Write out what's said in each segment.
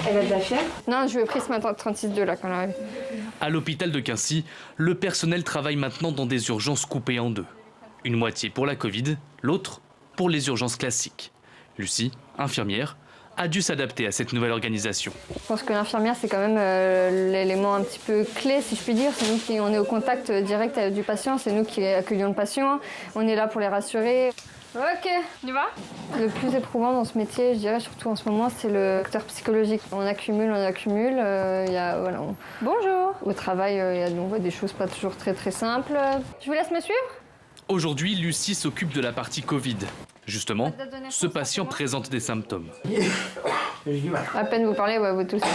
Elle a de la fièvre? Non, je lui ai pris ce matin 36,2 là quand elle arrive. À l'hôpital de Quincy, le personnel travaille maintenant dans des urgences coupées en deux. Une moitié pour la Covid, l'autre pour les urgences classiques. Lucie, infirmière, a dû s'adapter à cette nouvelle organisation. Je pense que l'infirmière, c'est quand même l'élément un petit peu clé, si je puis dire. C'est nous qui on est au contact direct du patient, c'est nous qui accueillons le patient. On est là pour les rassurer. Ok, on y va? Le plus éprouvant dans ce métier, je dirais surtout en ce moment, c'est le facteur psychologique. On accumule. Voilà, Bonjour. Au travail, on voit des choses pas toujours très simples. Je vous laisse me suivre? Aujourd'hui, Lucie s'occupe de la partie Covid. Justement, ce patient présente des symptômes. À peine vous parlez, ouais, vous toussez.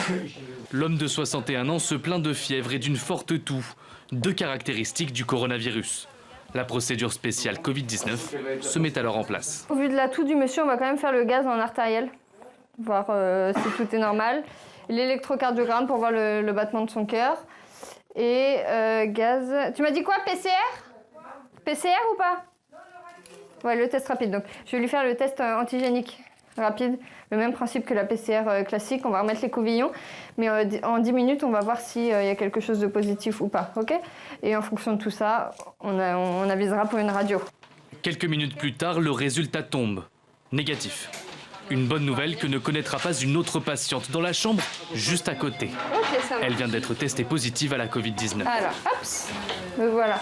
L'homme de 61 ans se plaint de fièvre et d'une forte toux, deux caractéristiques du coronavirus. La procédure spéciale Covid-19 se met alors en place. Au vu de la toux du monsieur, on va quand même faire le gaz en artériel, voir si tout est normal. L'électrocardiogramme pour voir le battement de son cœur. Et gaz... Tu m'as dit quoi, PCR? PCR ou pas? Ouais, le test rapide. Donc, je vais lui faire le test antigénique rapide. Le même principe que la PCR classique. On va remettre les couvillons. Mais en 10 minutes, on va voir s'il y a quelque chose de positif ou pas. Ok? Et en fonction de tout ça, on avisera pour une radio. Quelques minutes plus tard, le résultat tombe. Négatif. Une bonne nouvelle que ne connaîtra pas une autre patiente dans la chambre juste à côté. Ok, ça va. Elle vient d'être testée positive à la Covid-19. Alors, hop, me voilà.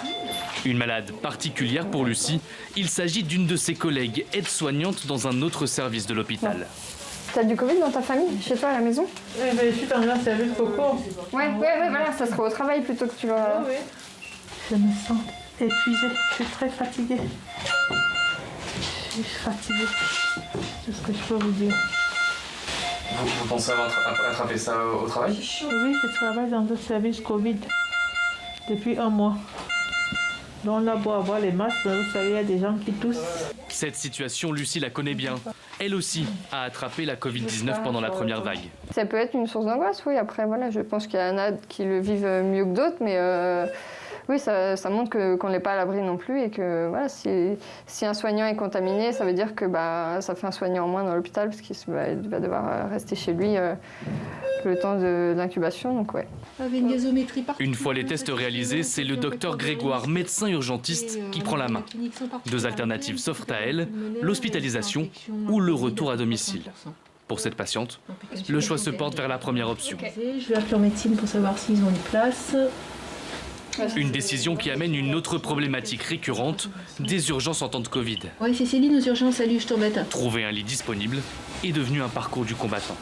Une malade particulière pour Lucie, il s'agit d'une de ses collègues aide-soignante dans un autre service de l'hôpital. T'as du Covid dans ta famille, chez toi à la maison? Oui, mais je suis dans un service coco. Ouais, voilà, ça sera au travail plutôt que tu vas... Oui. Je me sens épuisée, je suis très fatiguée. Je suis fatiguée, c'est ce que je peux vous dire. Vous pensez avoir attrapé ça au travail? Oui, je travaille dans un service Covid depuis 1 mois. Donc on a beau avoir les masques, mais vous savez, il y a des gens qui toussent. Cette situation, Lucie la connaît bien. Elle aussi a attrapé la Covid-19 pendant la première vague. Ça peut être une source d'angoisse, oui. Après, voilà, je pense qu'il y en a qui le vivent mieux que d'autres, mais oui, ça montre qu'on n'est pas à l'abri non plus et que voilà, si un soignant est contaminé, ça veut dire que ça fait un soignant en moins dans l'hôpital parce qu'il va devoir rester chez lui le temps de l'incubation, donc ouais. Une fois les tests réalisés, c'est le docteur Grégoire, médecin urgentiste, qui prend la main. Deux alternatives s'offrent à elle, l'hospitalisation ou le retour à domicile. Pour cette patiente, le choix se porte vers la première option. Je vais appeler en médecine pour savoir s'ils ont une place. Une décision qui amène une autre problématique récurrente, des urgences en temps de Covid. Oui, c'est Céline aux urgences, salut, je t'embête. Trouver un lit disponible est devenu un parcours du combattant.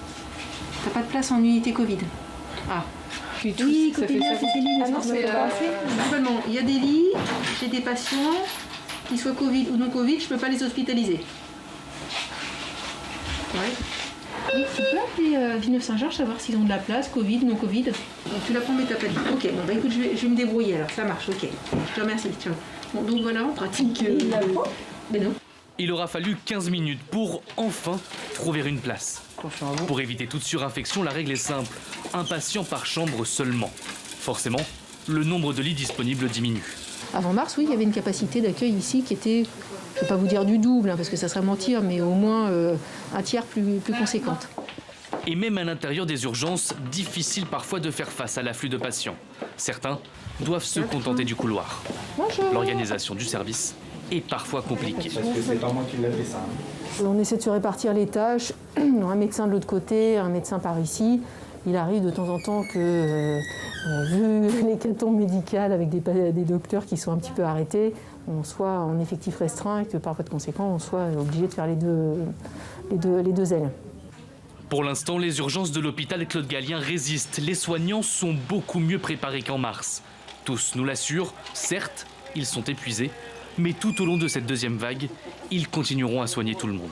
T'as pas de place en unité Covid? Ah. Oui, écoutez bien, c'est Céline. Globalement, il y a des lits, j'ai des patients, qu'ils soient Covid ou non Covid, je peux pas les hospitaliser. Ouais. Oui, tu peux appeler Villeneuve-Saint-Georges, savoir s'ils ont de la place, Covid, non Covid. Donc, tu la prends mais t'as pas dit. Ok, bon bah écoute, je vais me débrouiller alors, ça marche, ok. Je te remercie, ciao. Bon, donc voilà, on pratique. Ben non. Il aura fallu 15 minutes pour enfin trouver une place. Pour éviter toute surinfection, la règle est simple. Un patient par chambre seulement. Forcément, le nombre de lits disponibles diminue. Avant mars, oui, il y avait une capacité d'accueil ici qui était, je ne vais pas vous dire du double, parce que ça serait mentir, mais au moins un tiers plus conséquente. Et même à l'intérieur des urgences, difficile parfois de faire face à l'afflux de patients. Certains doivent se contenter du couloir. L'organisation du service est parfois compliquée. Parce que c'est pas moi qui l'ai fait ça. On essaie de se répartir les tâches. Un médecin de l'autre côté, un médecin par ici. Il arrive de temps en temps que, vu l'hécatombe médicale avec des docteurs qui sont un petit peu arrêtés, on soit en effectif restreint et que par voie de conséquent, on soit obligé de faire les deux ailes. Pour l'instant, les urgences de l'hôpital Claude Gallien résistent. Les soignants sont beaucoup mieux préparés qu'en mars. Tous nous l'assurent, certes, ils sont épuisés, mais tout au long de cette deuxième vague, ils continueront à soigner tout le monde.